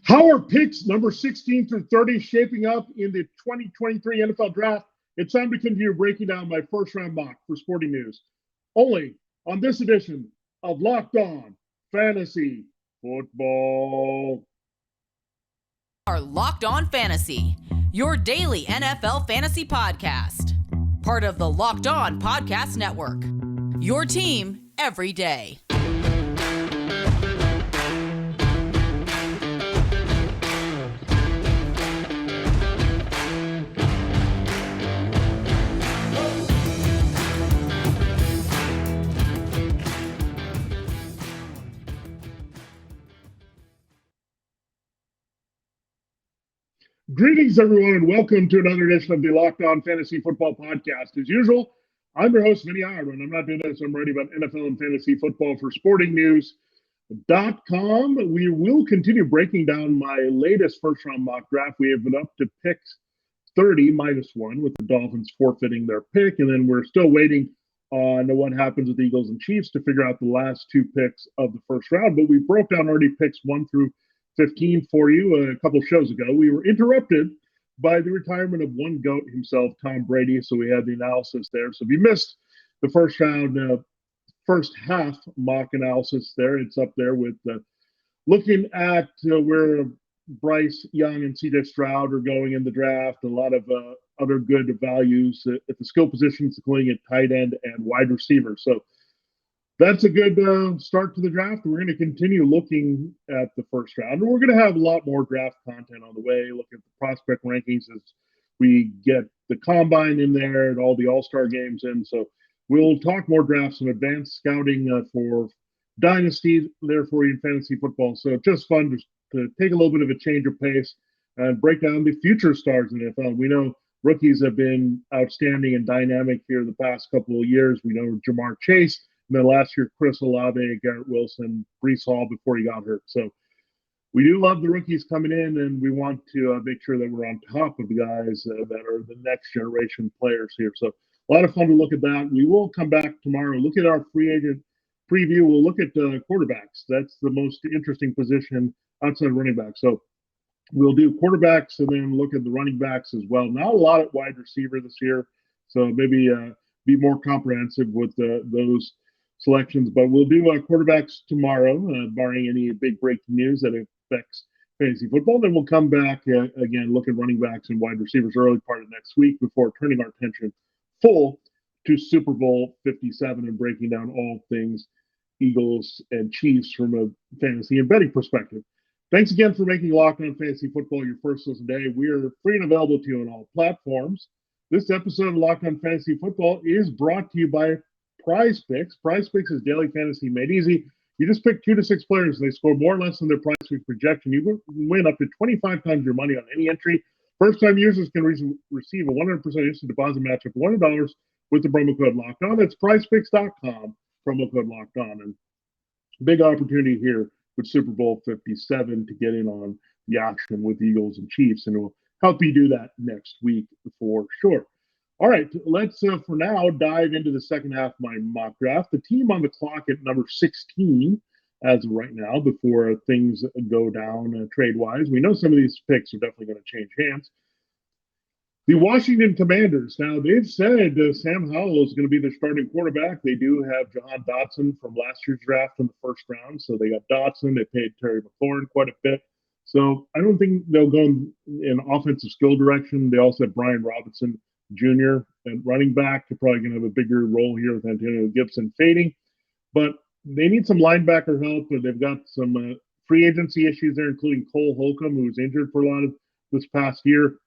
How are picks number 16 through 30 shaping up in the 2023 NFL Draft? It's time to continue breaking down my first round mock for Sporting News. Only on this edition of Locked On Fantasy Football. Our Locked On Fantasy, your daily NFL fantasy podcast. Part of the Locked On Podcast Network. Your team every day. Greetings, everyone, and welcome to another edition of the Locked On Fantasy Football Podcast. As usual, I'm your host, Vinnie Iyer. When I'm not doing this, I'm writing about NFL and fantasy football for SportingNews.com. We will continue breaking down my latest first-round mock draft. We have been up to pick 30 minus one, with the Dolphins forfeiting their pick, and then we're still waiting on what happens with the Eagles and Chiefs to figure out the last two picks of the first round. But we broke down already picks 1 through 15 for you a couple shows ago. We were interrupted by the retirement of one GOAT himself, Tom Brady, so we had the analysis there. So if you missed the first round, first half mock analysis there, it's up there with looking at where Bryce Young and CJ Stroud are going in the draft, a lot of other good values at the skill positions, including at tight end and wide receiver. So that's a good start to the draft. We're going to continue looking at the first round. And we're going to have a lot more draft content on the way, look at the prospect rankings as we get the combine in there and all the all-star games in. So we'll talk more drafts and advanced scouting for Dynasty there for you in fantasy football. So just fun to take a little bit of a change of pace and break down the future stars in the NFL. We know rookies have been outstanding and dynamic here the past couple of years. We know Jamar Chase. And then last year, Chris Olave, Garrett Wilson, Breece Hall before he got hurt. So we do love the rookies coming in, and we want to make sure that we're on top of the guys that are the next generation players here. So a lot of fun to look at that. We will come back tomorrow, look at our free agent preview. We'll look at quarterbacks. That's the most interesting position outside of running back. So we'll do quarterbacks and then look at the running backs as well. Not a lot at wide receiver this year, so maybe be more comprehensive with those selections, but we'll do quarterbacks tomorrow, barring any big breaking news that affects fantasy football. Then we'll come back again, look at running backs and wide receivers early part of next week before turning our attention full to Super Bowl 57 and breaking down all things Eagles and Chiefs from a fantasy and betting perspective. Thanks again for making Locked On Fantasy Football your first listen day. We are free and available to you on all platforms. This episode of Locked On Fantasy Football is brought to you by PrizePicks. PrizePicks is daily fantasy made easy. You just pick 2 to 6 players, and they score more or less than their PrizePicks projection. You win up to 25 times your money on any entry. First-time users can receive a 100% instant deposit match of $100 with the promo code Locked On. That's PrizePicks.com, promo code Locked On. And big opportunity here with Super Bowl 57 to get in on the action with the Eagles and Chiefs, and we'll help you do that next week for sure. All right, let's for now dive into the second half of my mock draft. The team on the clock at number 16 as of right now before things go down trade-wise. We know some of these picks are definitely going to change hands. The Washington Commanders. Now, they've said Sam Howell is going to be their starting quarterback. They do have Jahan Dotson from last year's draft in the first round. So they got Dotson. They paid Terry McLaurin quite a bit. So I don't think they'll go in offensive skill direction. They also have Brian Robinson Jr. and running back. They're probably going to have a bigger role here with Antonio Gibson fading. But they need some linebacker help. They've got some free agency issues there, including Cole Holcomb, who was injured for a lot of this past year.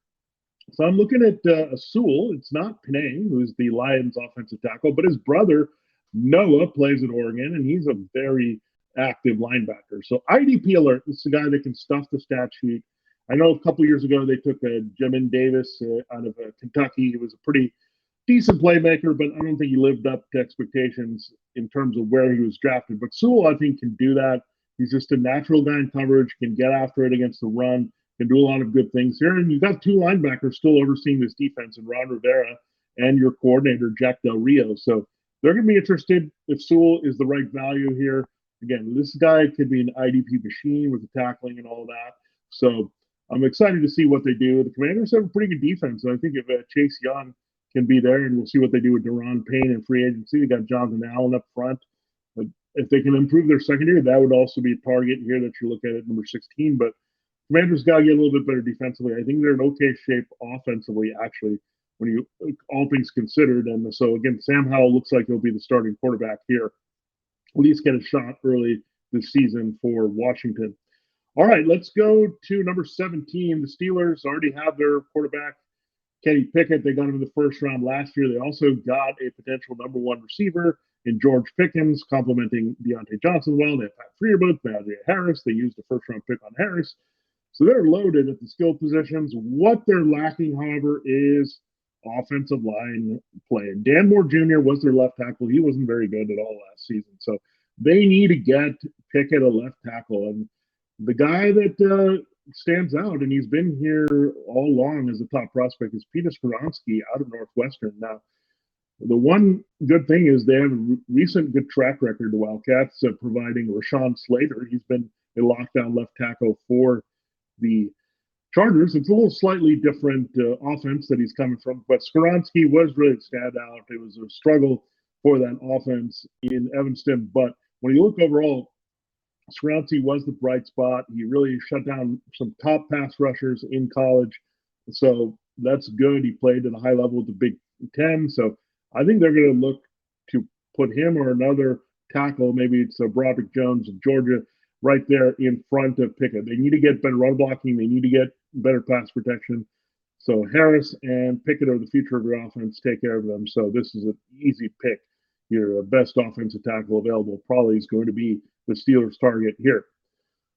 So I'm looking at a Sewell. It's not Penang, who's the Lions offensive tackle, but his brother, Noah, plays at Oregon, and he's a very active linebacker. So IDP alert. This is a guy that can stuff the stat sheet. I know a couple years ago they took Jamin Davis out of Kentucky. He was a pretty decent playmaker, but I don't think he lived up to expectations in terms of where he was drafted. But Sewell, I think, can do that. He's just a natural guy in coverage, can get after it against the run, can do a lot of good things here. And you've got 2 linebackers still overseeing this defense in Ron Rivera and your coordinator, Jack Del Rio. So they're going to be interested if Sewell is the right value here. Again, this guy could be an IDP machine with the tackling and all that. So I'm excited to see what they do. The Commanders have a pretty good defense. And I think if Chase Young can be there, and we'll see what they do with Deron Payne in free agency. They got Jonathan Allen up front. But if they can improve their secondary, that would also be a target here that you look at number 16. But Commanders got to get a little bit better defensively. I think they're in okay shape offensively, actually, when you all things considered. And so again, Sam Howell looks like he'll be the starting quarterback here. At least get a shot early this season for Washington. All right, let's go to number 17. The Steelers already have their quarterback, Kenny Pickett. They got him in the first round last year. They also got a potential number one receiver in George Pickens, complementing Deontay Johnson well. They have Pat Freiermuth, Najee Harris. They used the first round pick on Harris. So they're loaded at the skill positions. What they're lacking, however, is offensive line play. Dan Moore Jr. was their left tackle. He wasn't very good at all last season. So they need to get Pickett a left tackle. And the guy that stands out, and he's been here all along as a top prospect, is Peter Skoronski out of Northwestern. Now, the one good thing is they have a recent good track record, the Wildcats, providing Rashawn Slater. He's been a lockdown left tackle for the Chargers. It's a little slightly different offense that he's coming from, but Skoronski was really a standout. It was a struggle for that offense in Evanston, but when you look overall, Skoronski was the bright spot. He really shut down some top pass rushers in college, so that's good. He played at a high level with the Big Ten, so I think they're going to look to put him or another tackle, maybe it's Broderick Jones of Georgia, right there in front of Pickett. They need to get better run blocking. They need to get better pass protection. So Harris and Pickett are the future of your offense. Take care of them. So this is an easy pick. Your best offensive tackle available probably is going to be the Steelers' target here.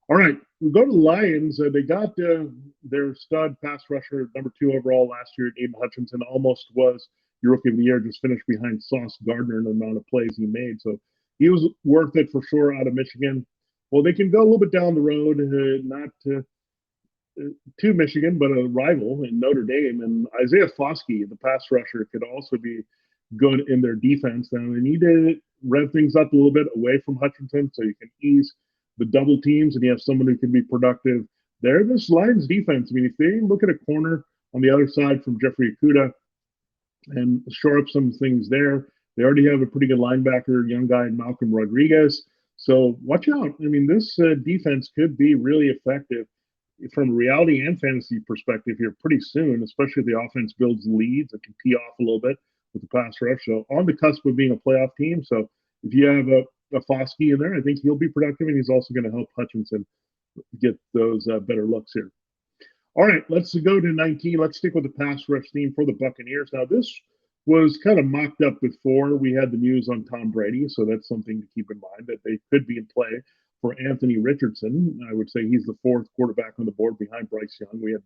All right, we go to the Lions. They got their stud pass rusher, number 2 overall last year, Aiden Hutchinson, almost was your rookie of the year, just finished behind Sauce Gardner in the amount of plays he made. So he was worth it for sure out of Michigan. Well, they can go a little bit down the road, not to Michigan, but a rival in Notre Dame. And Isaiah Foskey, the pass rusher, could also be good in their defense. Now, they need to rev things up a little bit away from Hutchinson so you can ease the double teams and you have someone who can be productive there. This Lions defense, I mean, if they look at a corner on the other side from Jeffrey Okudah and shore up some things there, they already have a pretty good linebacker, young guy, Malcolm Rodriguez. So watch out. I mean, this defense could be really effective from a reality and fantasy perspective here pretty soon, especially if the offense builds leads. It can tee off a little bit with the pass rush. So on the cusp of being a playoff team. So if you have a Foskey in there, I think he'll be productive, and he's also going to help Hutchinson get those better looks here. All right, let's go to 19. Let's stick with the pass rush theme for the Buccaneers. Now, this was kind of mocked up before we had the news on Tom Brady, so that's something to keep in mind, that they could be in play for Anthony Richardson. I would say he's the 4th quarterback on the board behind Bryce Young. We had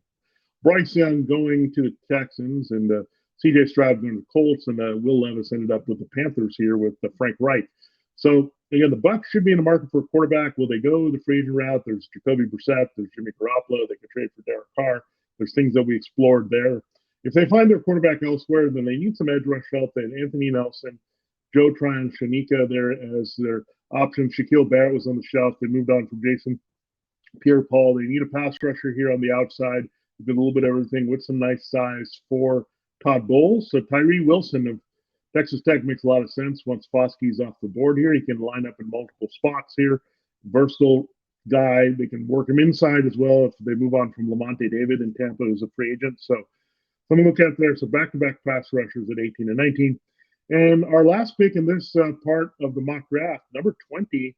Bryce Young going to the Texans, and C.J. Stroud going to the Colts, and Will Levis ended up with the Panthers here with Frank Wright. So, again, the Bucs should be in the market for a quarterback. Will they go the free agent route? There's Jacoby Brissett. There's Jimmy Garoppolo. They could trade for Derek Carr. There's things that we explored there. If they find their quarterback elsewhere, then they need some edge rush help. They had Anthony Nelson, Joe Tryon, Shanika there as their option. Shaquille Barrett was on the shelf. They moved on from Jason Pierre-Paul. They need a pass rusher here on the outside. They did a little bit of everything with some nice size for Todd Bowles. So Tyree Wilson of Texas Tech makes a lot of sense once Foskey's off the board here. He can line up in multiple spots here. Versatile guy. They can work him inside as well if they move on from Lamonte David in Tampa as a free agent. So something to look at there. So back-to-back pass rushers at 18 and 19. And our last pick in this part of the mock draft, number 20,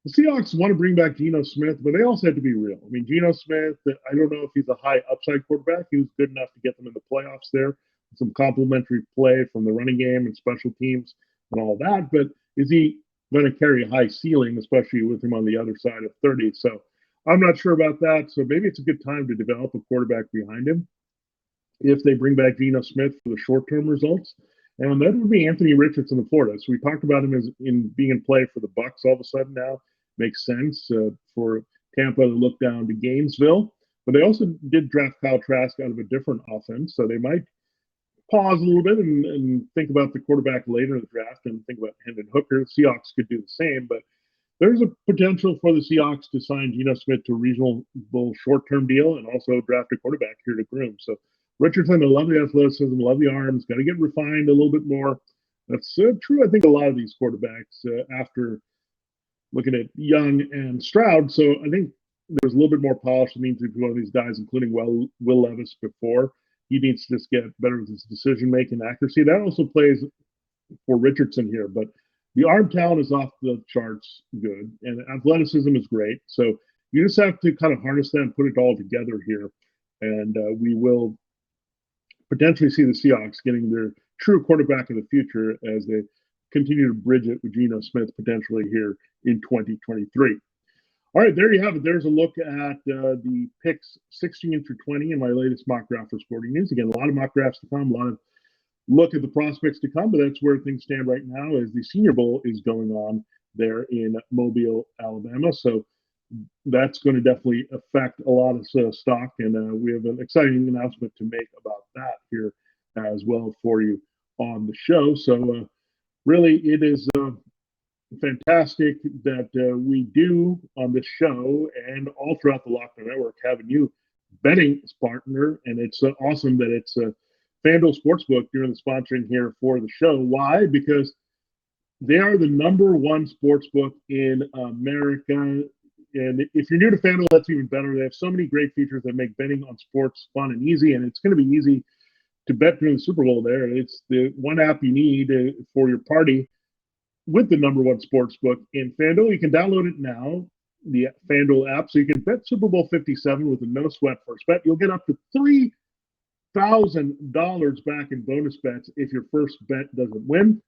the Seahawks want to bring back Geno Smith, but they also have to be real. I mean, Geno Smith, I don't know if he's a high upside quarterback. He was good enough to get them in the playoffs there. Some complementary play from the running game and special teams and all that. But is he going to carry a high ceiling, especially with him on the other side of 30? So I'm not sure about that. So maybe it's a good time to develop a quarterback behind him if they bring back Geno Smith for the short-term results. And that would be Anthony Richardson of Florida. So we talked about him as in being in play for the Bucs all of a sudden now. Makes sense for Tampa to look down to Gainesville. But they also did draft Kyle Trask out of a different offense. So they might pause a little bit and think about the quarterback later in the draft and think about Hendon Hooker. The Seahawks could do the same. But There's a potential for the Seahawks to sign Geno Smith to a reasonable short-term deal and also draft a quarterback here to groom. So Richardson, I love the athleticism, love the arms, got to get refined a little bit more. That's true, I think, a lot of these quarterbacks after looking at Young and Stroud. So I think there's a little bit more polish that needs to be one of these guys, including Will Levis before. He needs to just get better with his decision-making accuracy. That also plays for Richardson here, but the arm talent is off the charts good, and athleticism is great. So you just have to kind of harness that and put it all together here. And we will potentially see the Seahawks getting their true quarterback of the future as they continue to bridge it with Geno Smith potentially here in 2023. All right, there you have it. There's a look at the picks 16 through 20 in my latest mock draft for Sporting News. Again, a lot of mock drafts to come, a lot of look at the prospects to come, but that's where things stand right now as the Senior Bowl is going on there in Mobile, Alabama. So that's going to definitely affect a lot of stock, and we have an exciting announcement to make about that here as well for you on the show. So really, it is fantastic that we do on this show and all throughout the Lockdown Network have a new betting partner, and it's awesome that it's FanDuel Sportsbook doing the sponsoring here for the show. Why? Because they are the number one sportsbook in America. And if you're new to FanDuel, that's even better. They have so many great features that make betting on sports fun and easy, and it's going to be easy to bet during the Super Bowl there. It's the one app you need for your party with the number one sportsbook in FanDuel. You can download it now, the FanDuel app, so you can bet Super Bowl 57 with a no-sweat first bet. You'll get up to $3,000 back in bonus bets if your first bet doesn't win.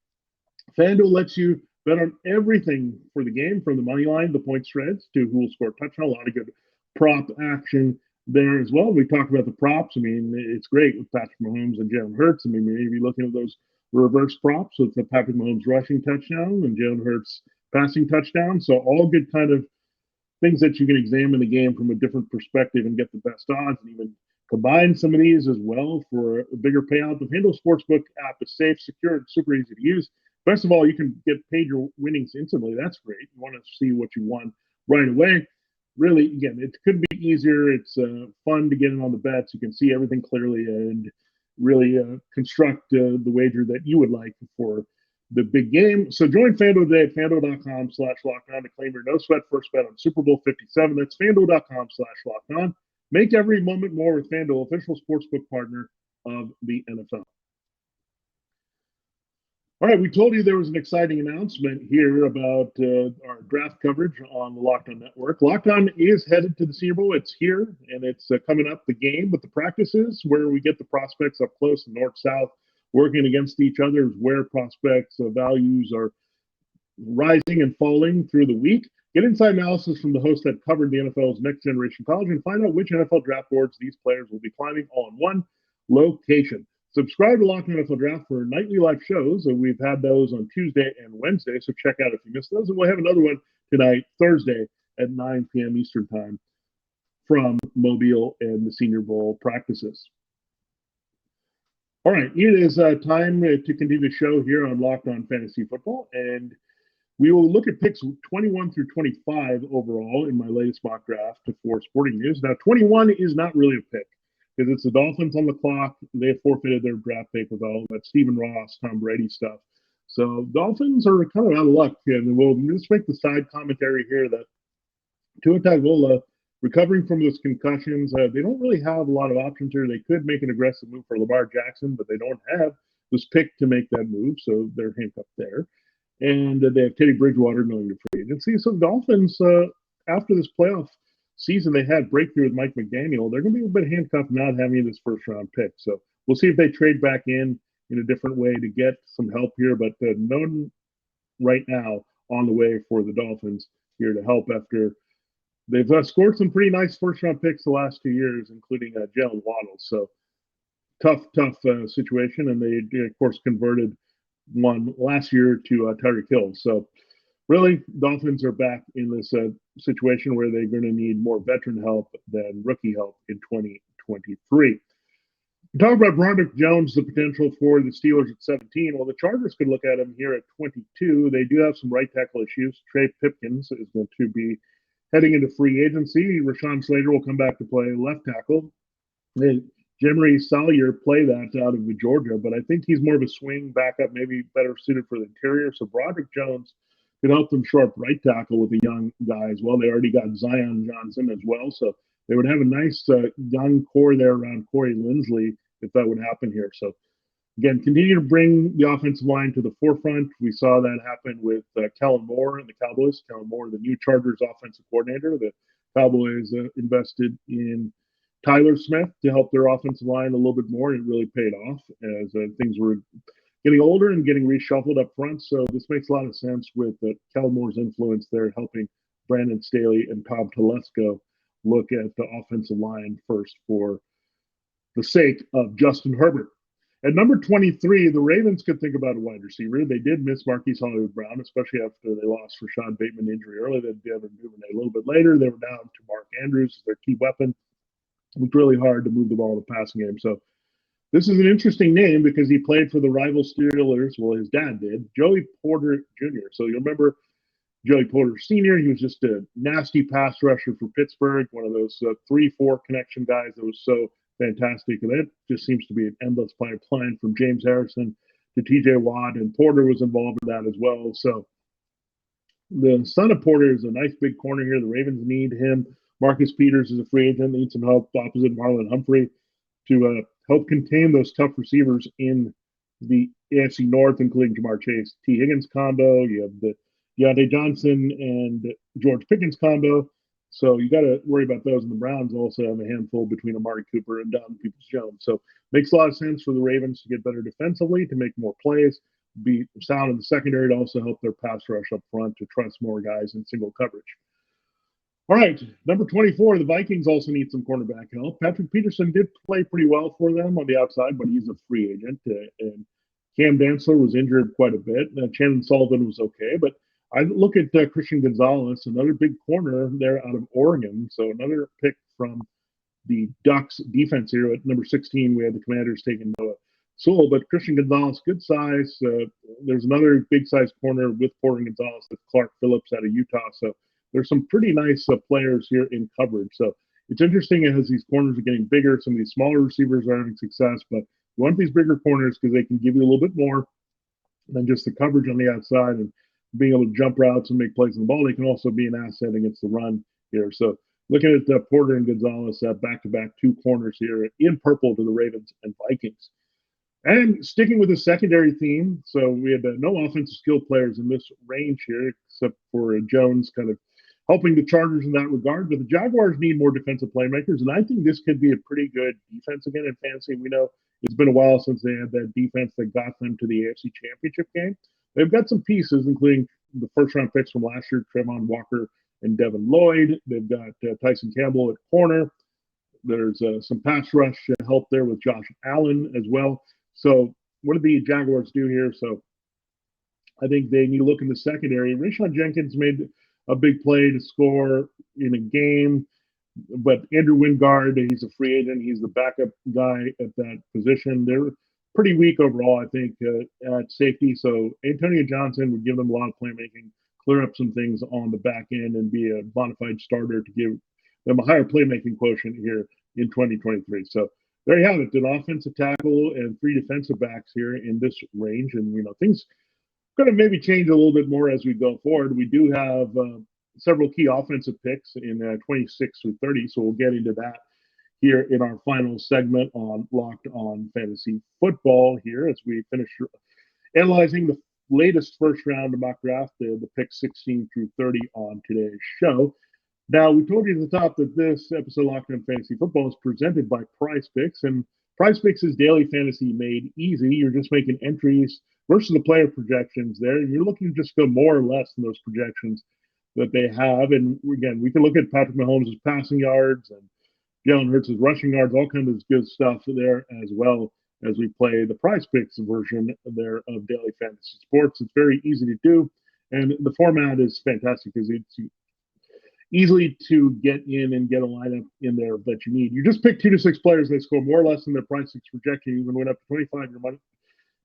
FanDuel lets you bet on everything for the game, from the money line, the point spreads, to who will score a touchdown. A lot of good prop action there as well. We talked about the props. I mean, it's great with Patrick Mahomes and Jalen Hurts. I mean, maybe looking at those reverse props with the Patrick Mahomes rushing touchdown and Jalen Hurts passing touchdown. So all good kind of things that you can examine the game from a different perspective and get the best odds, and even combine some of these as well for a bigger payout. The FanDuel Sportsbook app is safe, secure, and super easy to use. Best of all, you can get paid your winnings instantly. That's great. You want to see what you won right away. Really, again, it could be easier. It's fun to get in on the bets. You can see everything clearly and really construct the wager that you would like for the big game. So join FanDuel today at FanDuel.com/lockdown to claim your no-sweat first bet on Super Bowl 57. That's FanDuel.com/lockdown. Make every moment more with FanDuel, official sportsbook partner of the NFL. All right, we told you there was an exciting announcement here about our draft coverage on the Lockdown Network. Lockdown is headed to the Senior Bowl. It's here, and it's coming up, the game, but the practices where we get the prospects up close, the north-south, working against each other, is where prospects' values are rising and falling through the week. Get inside analysis from the hosts that covered the NFL's Next Generation College and find out which NFL draft boards these players will be climbing all in one location. Subscribe to Locked On NFL Draft for nightly live shows. We've had those on Tuesday and Wednesday, so check out if you missed those. And we'll have another one tonight, Thursday, at 9 p.m. Eastern Time from Mobile and the Senior Bowl practices. All right, it is time to continue the show here on Locked On Fantasy Football, and we will look at picks 21 through 25 overall in my latest mock draft for Sporting News. Now, 21 is not really a pick, because it's the Dolphins on the clock. They have forfeited their draft pick with all that Stephen Ross, Tom Brady stuff. So Dolphins are kind of out of luck, and we'll just make the side commentary here that Tua Tagovailoa, recovering from those concussions, they don't really have a lot of options here. They could make an aggressive move for Lamar Jackson, but they don't have this pick to make that move, so they're handcuffed there. And they have Teddy Bridgewater going to free agency. So Dolphins, after this playoff season they had breakthrough with Mike McDaniel, they're going to be a bit handcuffed not having this first-round pick. So we'll see if they trade back in a different way to get some help here. But no one right now on the way for the Dolphins here to help after they've scored some pretty nice first-round picks the last 2 years, including Jalen Waddle. So tough situation. And they, of course, converted one last year to Tyreek Hill. So really, Dolphins are back in this situation where they're going to need more veteran help than rookie help in 2023. We talk about Broderick Jones, the potential for the Steelers at 17. Well, the Chargers could look at him here at 22. They do have some right tackle issues. Trey Pipkins is going to be heading into free agency. Rashawn Slater will come back to play left tackle. And Jemery Salyer play that out of the Georgia, but I think he's more of a swing backup, maybe better suited for the interior. So Broderick Jones could help them shore up right tackle with a young guy as well. They already got Zion Johnson as well, so they would have a nice young core there around Corey Linsley if that would happen here. So again, continue to bring the offensive line to the forefront. We saw that happen with Kellen Moore and the Cowboys. Kellen Moore, the new Chargers offensive coordinator. The Cowboys invested in Tyler Smith to help their offensive line a little bit more. It really paid off as things were getting older and getting reshuffled up front. So this makes a lot of sense with Kellen Moore's influence there, helping Brandon Staley and Tom Telesco look at the offensive line first for the sake of Justin Herbert. At number 23, the Ravens could think about a wide receiver. They did miss Marquise Hollywood-Brown, especially after they lost Rashad Bateman injury early. They did Devin Duvernay a little bit later. They were down to Mark Andrews, their key weapon. It was really hard to move the ball in the passing game. So this is an interesting name because he played for the rival Steelers. Well, his dad did, Joey Porter Jr. So you remember Joey Porter Sr., he was just a nasty pass rusher for Pittsburgh, one of those 3-4 connection guys that was so fantastic. And it just seems to be an endless pipeline from James Harrison to TJ Watt, and Porter was involved in that as well. So the son of Porter is a nice big corner here. The Ravens need him. Marcus Peters is a free agent, needs some help opposite Marlon Humphrey to help contain those tough receivers in the AFC North, including Jamar Chase, T. Higgins combo. You have the Deontay Johnson and George Pickens combo. So you got to worry about those. And the Browns also have a handful between Amari Cooper and Donovan Peoples-Jones. So makes a lot of sense for the Ravens to get better defensively, to make more plays, be sound in the secondary, to also help their pass rush up front, to trust more guys in single coverage. All right, number 24, the Vikings also need some cornerback help. Patrick Peterson did play pretty well for them on the outside, but he's a free agent. And Cam Dantzler was injured quite a bit. Shannon Sullivan was okay, but I look at Christian Gonzalez, another big corner there out of Oregon. So another pick from the Ducks defense here. At number 16, we had the Commanders taking Noah Sewell, but Christian Gonzalez, good size. There's another big size corner with Porter Gonzalez, with Clark Phillips out of Utah. So there's some pretty nice players here in coverage. So it's interesting as these corners are getting bigger. Some of these smaller receivers are having success, but you want these bigger corners because they can give you a little bit more than just the coverage on the outside and being able to jump routes and make plays on the ball. They can also be an asset against the run here. So looking at Porter and Gonzalez back-to-back two corners here in purple to the Ravens and Vikings. And sticking with the secondary theme, so we had no offensive skill players in this range here, except for Jones kind of helping the Chargers in that regard. But the Jaguars need more defensive playmakers, and I think this could be a pretty good defense again in fantasy. We know it's been a while since they had that defense that got them to the AFC Championship game. They've got some pieces, including the first-round picks from last year, Trevon Walker and Devin Lloyd. They've got Tyson Campbell at corner. There's some pass rush help there with Josh Allen as well. So what did the Jaguars do here? So I think they need to look in the secondary. Rayshon Jenkins made a big play to score in a game, but Andrew Wingard, he's a free agent. He's the backup guy at that position. They're pretty weak overall, I think, at safety. So Antonio Johnson would give them a lot of playmaking, clear up some things on the back end, and be a bona fide starter to give them a higher playmaking quotient here in 2023. So there you have it, an offensive tackle and three defensive backs here in this range. And, things going to maybe change a little bit more as we go forward. We do have several key offensive picks in 26 through 30, so we'll get into that here in our final segment on Locked On Fantasy Football here as we finish analyzing the latest first round mock draft, the picks 16 through 30 on today's show. Now, we told you at the top that this episode of Locked On Fantasy Football is presented by PrizePicks, and PrizePicks is daily fantasy made easy. You're just making entries versus the player projections there, and you're looking to just go more or less than those projections that they have. And again, we can look at Patrick Mahomes' passing yards and Jalen Hurts' rushing yards, all kinds of good stuff there, as well as we play the PrizePicks version there of daily fantasy sports. It's very easy to do, and the format is fantastic because easily to get in and get a lineup in there that you need. You just pick 2 to 6 players. They score more or less than their PrizePicks projection. You can win up to 25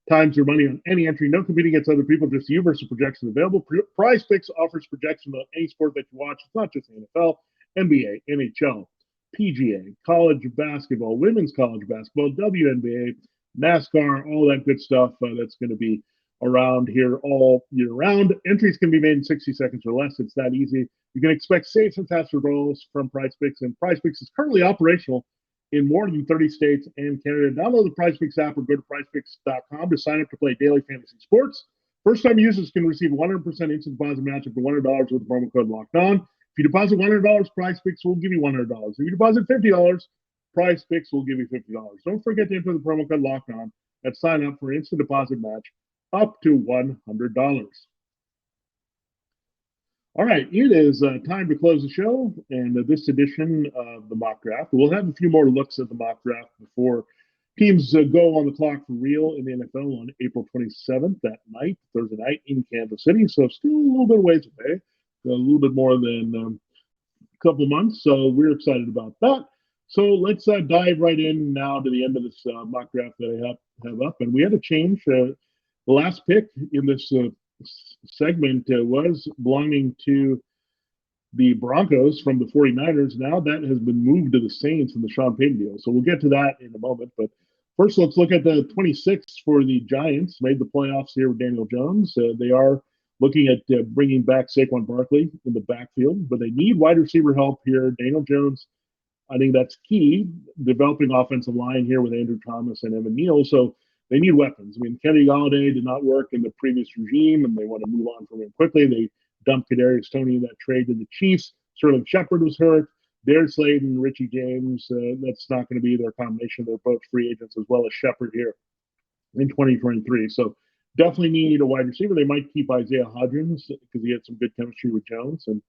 times your money on any entry. No competing against other people, just you versus projections available. PrizePicks offers projections on any sport that you watch. It's not just NFL, NBA, NHL, PGA, college basketball, women's college basketball, WNBA, NASCAR, all that good stuff that's going to be around here all year round. Entries can be made in 60 seconds or less. It's that easy. You can expect safe and fast withdrawals from PrizePicks, and PrizePicks is currently operational in more than 30 states and Canada. Download the PrizePicks app or go to PrizePicks.com to sign up to play daily fantasy sports. First-time users can receive 100% instant deposit match up to $100 with the promo code Locked On. If you deposit $100, PrizePicks will give you $100. If you deposit $50, PrizePicks will give you $50. Don't forget to enter the promo code Locked On and sign up for instant deposit match up to $100. All right, it is time to close the show, and this edition of the mock draft. We'll have a few more looks at the mock draft before teams go on the clock for real in the NFL on April 27th, that night, Thursday night in Kansas City. So still a little bit of ways away, a little bit more than a couple months. So we're excited about that. So let's dive right in now to the end of this mock draft that I have up. And we had a change. The last pick in this segment was belonging to the Broncos from the 49ers. Now that has been moved to the Saints in the Sean Payton deal. So we'll get to that in a moment. But first, let's look at the 26th for the Giants. Made the playoffs here with Daniel Jones. They are looking at bringing back Saquon Barkley in the backfield, but they need wide receiver help here. Daniel Jones, I think that's key. Developing offensive line here with Andrew Thomas and Evan Neal. So they need weapons. I mean, Kenny Galladay did not work in the previous regime, and they want to move on from him quickly. They dumped Kadarius Toney in that trade to the Chiefs. Sterling Shepard was hurt. Darius Slade and Richie James, that's not going to be their combination. They're both free agents as well as Shepard here in 2023. So definitely need a wide receiver. They might keep Isaiah Hodgins because he had some good chemistry with Jones. And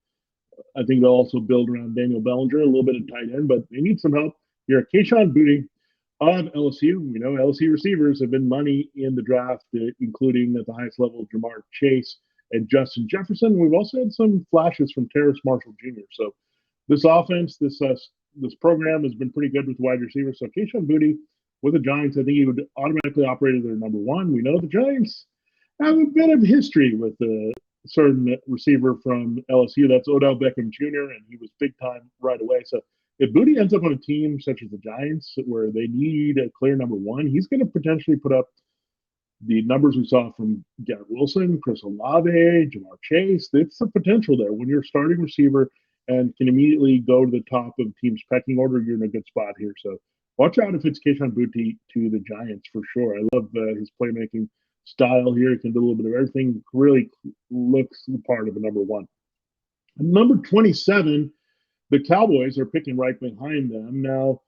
I think they'll also build around Daniel Bellinger, a little bit of tight end, but they need some help here. Kayshon Boutte of LSU. We know LSU receivers have been money in the draft, including at the highest level, Jamar Chase and Justin Jefferson. We've also had some flashes from Terrace Marshall Jr. So this offense, this program has been pretty good with wide receivers. So Kayshon Boutte with the Giants, I think he would automatically operate as their number one. We know the Giants have a bit of history with a certain receiver from LSU. That's Odell Beckham Jr., and he was big time right away. So if Boutte ends up on a team such as the Giants where they need a clear number one, he's going to potentially put up the numbers we saw from Garrett Wilson, Chris Olave, Jamar Chase. It's a potential there. When you're a starting receiver and can immediately go to the top of the team's pecking order, you're in a good spot here. So watch out if it's Kayshon Boutte to the Giants for sure. I love his playmaking style here. He can do a little bit of everything. Really looks the part of a number one. And number 27, the Cowboys are picking right behind them. Now,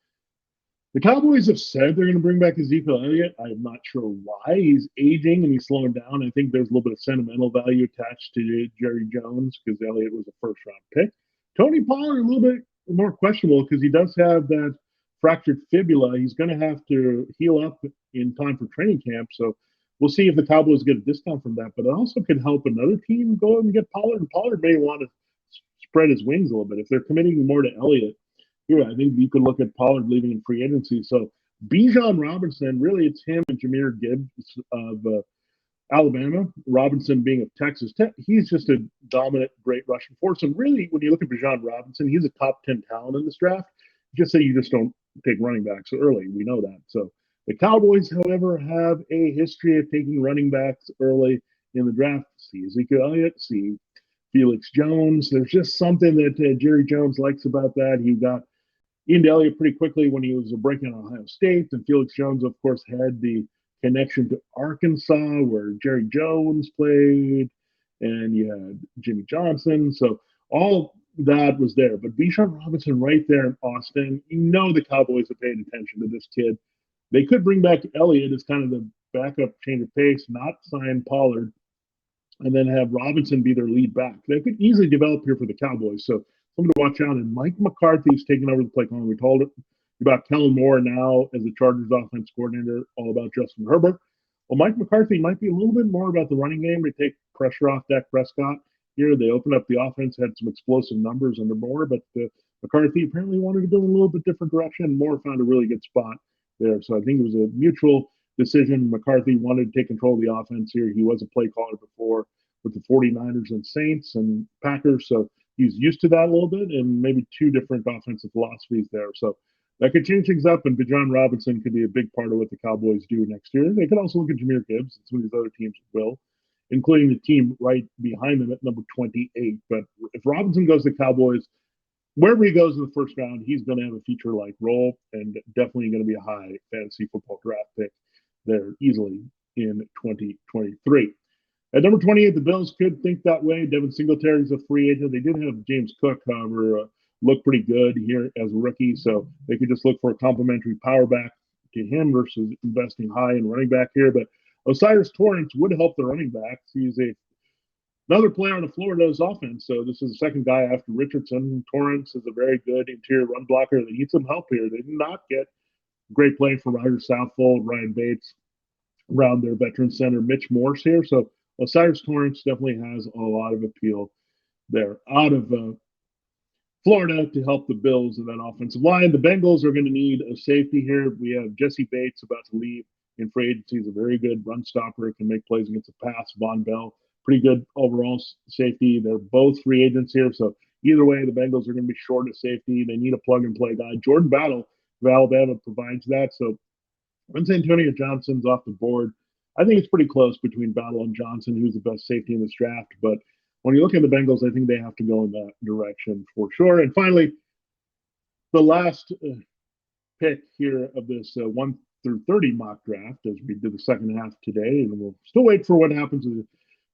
the Cowboys have said they're going to bring back Ezekiel Elliott. I'm not sure why. He's aging and he's slowing down. I think there's a little bit of sentimental value attached to Jerry Jones because Elliott was a first-round pick. Tony Pollard, a little bit more questionable because he does have that fractured fibula. He's going to have to heal up in time for training camp. So we'll see if the Cowboys get a discount from that. But it also could help another team go and get Pollard. And Pollard may want to spread his wings a little bit. If they're committing more to Elliott, here, I think you could look at Pollard leaving in free agency. So Bijan Robinson, really it's him and Jahmyr Gibbs of Alabama. Robinson being of Texas Tech. He's just a dominant, great rushing force. And really, when you look at Bijan Robinson, he's a top 10 talent in this draft. Just say you just don't take running backs early. We know that. So the Cowboys, however, have a history of taking running backs early in the draft. See Ezekiel Elliott, see Felix Jones. There's just something that Jerry Jones likes about that. He got into Elliott pretty quickly when he was breaking on Ohio State. And Felix Jones, of course, had the connection to Arkansas where Jerry Jones played. And you had Jimmy Johnson. So all that was there. But Bijan Robinson right there in Austin, you know the Cowboys have paid attention to this kid. They could bring back Elliott as kind of the backup change of pace, not sign Pollard, and then have Robinson be their lead back. They could easily develop here for the Cowboys. So something to watch out. And Mike McCarthy's taking over the play calling. We told it about Kellen Moore now as the Chargers offense coordinator, all about Justin Herbert. Well, Mike McCarthy might be a little bit more about the running game to take pressure off Dak Prescott here. They opened up the offense, had some explosive numbers under Moore, but McCarthy apparently wanted to go in a little bit different direction. Moore found a really good spot there. So I think it was a mutual decision. McCarthy wanted to take control of the offense here. He was a play caller before with the 49ers and Saints and Packers. So he's used to that a little bit, and maybe two different offensive philosophies there. So that could change things up, and Bijan Robinson could be a big part of what the Cowboys do next year. They could also look at Jahmyr Gibbs, and some of these other teams will, including the team right behind them at number 28. But if Robinson goes to the Cowboys, wherever he goes in the first round, he's going to have a feature-like role and definitely going to be a high fantasy football draft pick there easily in 2023. At number 28, the Bills could think that way. Devin Singletary is a free agent. They did have James Cook, however, look pretty good here as a rookie, so they could just look for a complimentary power back to him versus investing high in running back here. But Osiris Torrance would help the running backs. He's another player on the Florida's offense, so this is the second guy after Richardson. Torrance is a very good interior run blocker. They need some help here. They did not get great play from Ryder Southfold, Ryan Bates, around their veteran center, Mitch Morse here. So Osiris Torrance definitely has a lot of appeal there out of Florida to help the Bills in that offensive line. The Bengals are going to need a safety here. We have Jesse Bates about to leave in free agency. He's a very good run stopper, can make plays against the pass. Von Bell, pretty good overall safety. They're both free agents here. So either way, the Bengals are going to be short of safety. They need a plug-and-play guy. Jordan Battle of Alabama provides that. So once Antonio Johnson's off the board, I think it's pretty close between Battle and Johnson, who's the best safety in this draft. But when you look at the Bengals, I think they have to go in that direction for sure. And finally, the last pick here of this 1 through 30 mock draft, as we did the second half today, and we'll still wait for what happens with the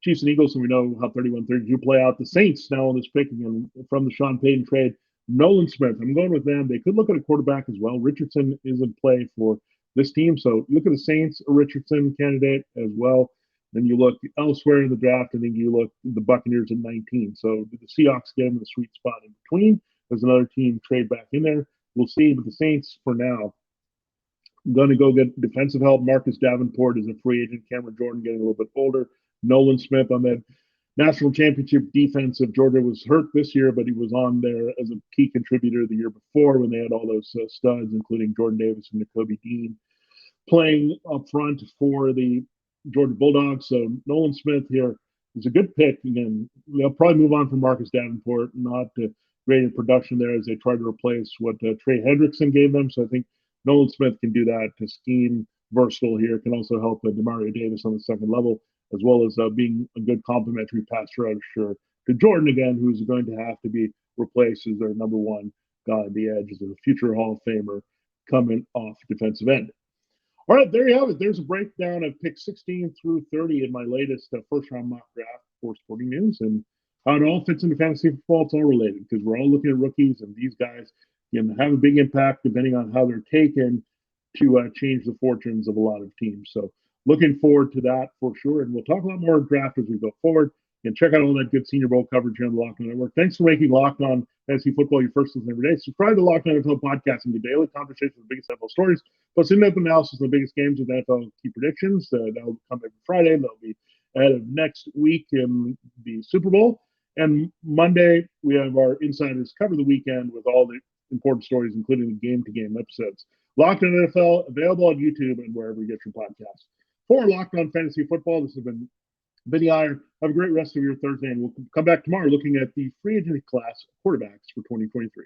Chiefs and Eagles, and we know how 31-32 play out. The Saints now on this pick again from the Sean Payton trade. Nolan Smith, I'm going with them. They could look at a quarterback as well. Richardson is in play for this team. So look at the Saints, a Richardson candidate as well. Then you look elsewhere in the draft, and then you look at the Buccaneers at 19. So the Seahawks get them in the sweet spot in between. There's another team trade back in there. We'll see. But the Saints, for now, going to go get defensive help. Marcus Davenport is a free agent. Cameron Jordan getting a little bit older. Nolan Smith on that national championship defense of Georgia was hurt this year, but he was on there as a key contributor the year before when they had all those studs, including Jordan Davis and Nakobe Dean, playing up front for the Georgia Bulldogs. So Nolan Smith here is a good pick. Again, they'll probably move on from Marcus Davenport, not great in production there as they try to replace what Trey Hendrickson gave them. So I think Nolan Smith can do that to scheme versatile here, can also help Demario Davis on the second level, as well as being a good complementary pass rusher to Jordan again, who's going to have to be replaced as their number one guy on the edge as a future Hall of Famer coming off defensive end. All right, there you have it. There's a breakdown of picks 16 through 30 in my latest first-round mock draft for Sporting News, and how it all fits into fantasy football. It's all related because we're all looking at rookies, and these guys can have a big impact depending on how they're taken to change the fortunes of a lot of teams. So looking forward to that for sure, and we'll talk a lot more draft as we go forward. And check out all that good Senior Bowl coverage here on the Locked On Network. Thanks for making Locked On Fantasy Football your first listen every day. Subscribe to Locked On NFL Podcast and get daily conversations with the biggest NFL stories, plus in-depth analysis of the biggest games with NFL key predictions. That'll come every Friday. That'll be ahead of next week in the Super Bowl. And Monday, we have our insiders cover the weekend with all the important stories, including the game-to-game episodes. Locked On NFL, available on YouTube and wherever you get your podcasts. For Locked On Fantasy Football, this has been Vinnie Iyer. Have a great rest of your Thursday, and we'll come back tomorrow looking at the free agent class quarterbacks for 2023.